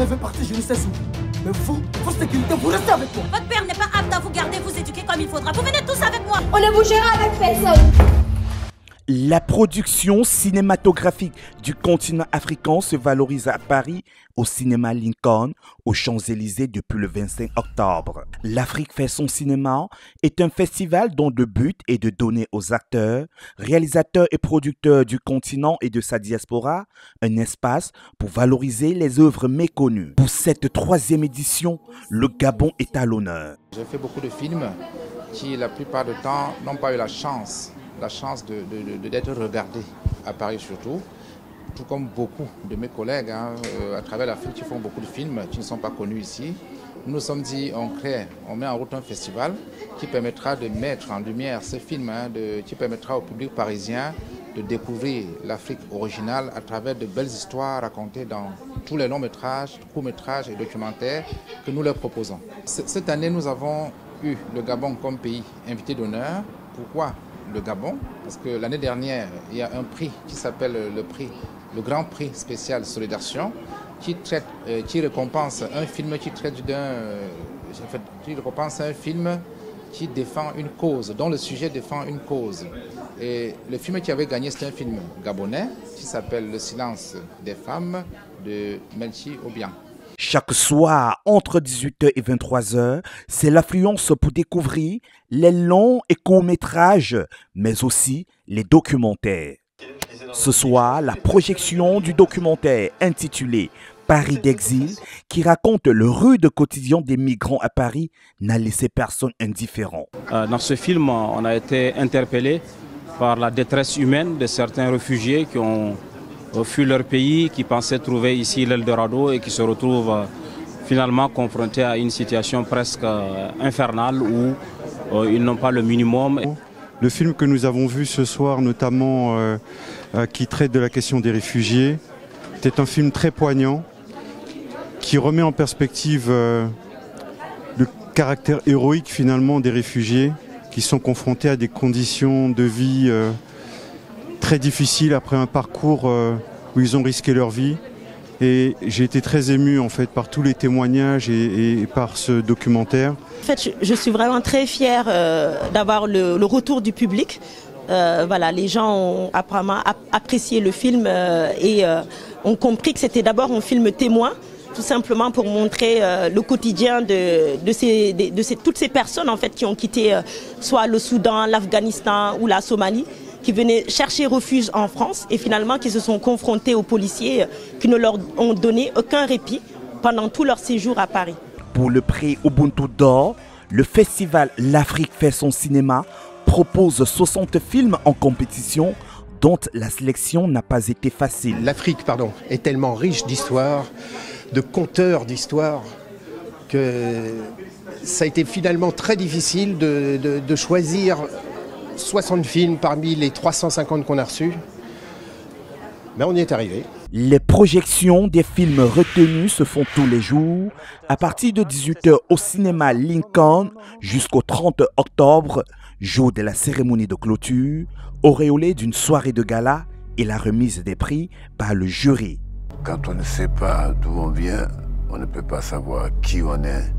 Elle veut partir, je ne sais où. Mais vous, force sécurité, vous restez avec moi. Votre père n'est pas apte à vous garder, vous éduquer comme il faudra. Vous venez tous avec moi. On ne bougera avec personne. La production cinématographique du continent africain se valorise à Paris, au cinéma Lincoln, aux Champs-Élysées depuis le 25 octobre. L'Afrique fait son cinéma est un festival dont le but est de donner aux acteurs, réalisateurs et producteurs du continent et de sa diaspora un espace pour valoriser les œuvres méconnues. Pour cette troisième édition, le Gabon est à l'honneur. J'ai fait beaucoup de films qui, la plupart du temps, n'ont pas eu la chance d'être regardés, à Paris surtout, tout comme beaucoup de mes collègues à travers l'Afrique qui font beaucoup de films qui ne sont pas connus ici. Nous nous sommes dit, on met en route un festival qui permettra de mettre en lumière ces films, qui permettra au public parisien de découvrir l'Afrique originale à travers de belles histoires racontées dans tous les longs métrages, courts métrages et documentaires que nous leur proposons. Cette année, nous avons eu le Gabon comme pays invité d'honneur. Pourquoi le Gabon? Parce que l'année dernière, il y a un prix qui s'appelle le Grand Prix spécial Solidartion, qui récompense un film qui défend une cause, dont le sujet défend une cause. Et le film qui avait gagné, c'est un film gabonais qui s'appelle Le silence des femmes de Melchi Obiang. Chaque soir, entre 18h et 23h, c'est l'affluence pour découvrir les longs et courts métrages, mais aussi les documentaires. Ce soir, la projection du documentaire intitulé Paris d'exil, qui raconte le rude quotidien des migrants à Paris, n'a laissé personne indifférent. Dans ce film, on a été interpellé par la détresse humaine de certains réfugiés qui ont fui leur pays, qui pensaient trouver ici l'Eldorado et qui se retrouvent finalement confrontés à une situation presque infernale où ils n'ont pas le minimum. Le film que nous avons vu ce soir, notamment qui traite de la question des réfugiés, c'est un film très poignant qui remet en perspective le caractère héroïque finalement des réfugiés qui sont confrontés à des conditions de vie très difficiles après un parcours où ils ont risqué leur vie. Et j'ai été très ému en fait par tous les témoignages et par ce documentaire. En fait, je suis vraiment très fière d'avoir le retour du public. Voilà, les gens ont apparemment apprécié le film et ont compris que c'était d'abord un film témoin, tout simplement pour montrer le quotidien de toutes ces personnes en fait qui ont quitté soit le Soudan, l'Afghanistan ou la Somalie, qui venaient chercher refuge en France et finalement qui se sont confrontés aux policiers qui ne leur ont donné aucun répit pendant tout leur séjour à Paris. Pour le prix Ubuntu d'Or, le festival L'Afrique fait son cinéma propose 60 films en compétition dont la sélection n'a pas été facile. L'Afrique, est tellement riche d'histoires, de conteurs d'histoires, que ça a été finalement très difficile de choisir 60 films parmi les 350 qu'on a reçus. Mais on y est arrivé. Les projections des films retenus se font tous les jours, à partir de 18h au cinéma Lincoln jusqu'au 30 octobre, jour de la cérémonie de clôture, auréolée d'une soirée de gala et la remise des prix par le jury. Quand on ne sait pas d'où on vient, on ne peut pas savoir qui on est.